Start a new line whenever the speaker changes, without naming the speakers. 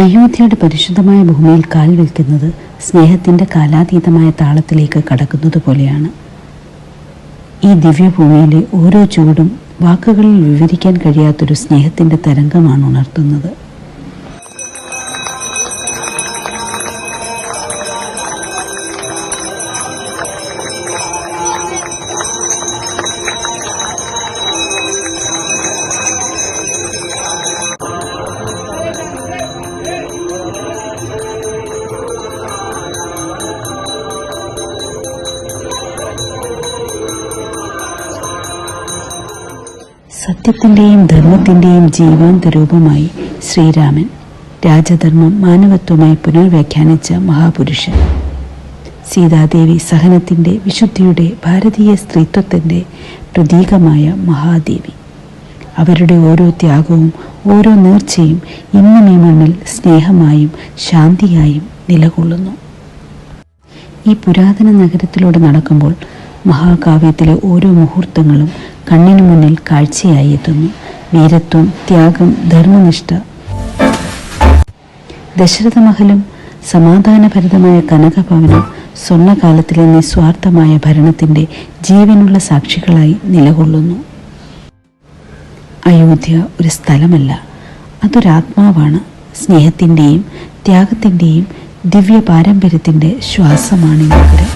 അയോധ്യയുടെ പരിശുദ്ധമായ ഭൂമിയിൽ കാൽ വയ്ക്കുന്നത് സ്നേഹത്തിൻ്റെ കാലാതീതമായ താളത്തിലേക്ക് കടക്കുന്നത് പോലെയാണ്. ഈ ദിവ്യഭൂമിയിലെ ഓരോ ചുവടും വാക്കുകളിൽ വിവരിക്കാൻ കഴിയാത്തൊരു സ്നേഹത്തിൻ്റെ തരംഗമാണ് ഉണർത്തുന്നത്. സത്യത്തിൻ്റെയും ധർമ്മത്തിൻ്റെയും ജീവാന്ത രൂപമായി ശ്രീരാമൻ, രാജധർമ്മം മാനവത്വമായി പുനർവ്യാഖ്യാനിച്ച മഹാപുരുഷൻ. സീതാദേവി സഹനത്തിൻ്റെ, വിശുദ്ധിയുടെ, ഭാരതീയ സ്ത്രീത്വത്തിൻ്റെ പ്രതീകമായ മഹാദേവി. അവരുടെ ഓരോ ത്യാഗവും ഓരോ നേർച്ചയും ഇന്നും ഈ മണ്ണിൽ സ്നേഹമായും ശാന്തിയായും നിലകൊള്ളുന്നു. ഈ പുരാതന നഗരത്തിലൂടെ നടക്കുമ്പോൾ മഹാകാവ്യത്തിലെ ഓരോ മുഹൂർത്തങ്ങളും കണ്ണിനു മുന്നിൽ കാഴ്ചയായി എത്തുന്നു. വീരത്വം, ത്യാഗം, ധർമ്മനിഷ്ഠ. ദശരഥമഹലും സമാധാനഭരിതമായ കനകഭവനം സ്വർണ്ണകാലത്തിലെ നിസ്വാർത്ഥമായ ഭരണത്തിൻ്റെ ജീവനുള്ള സാക്ഷികളായി നിലകൊള്ളുന്നു. അയോധ്യ ഒരു സ്ഥലമല്ല, അതൊരാത്മാവാണ്. സ്നേഹത്തിൻ്റെയും ത്യാഗത്തിൻ്റെയും ദിവ്യ പാരമ്പര്യത്തിൻ്റെ ശ്വാസമാണ് ഈ നഗരം.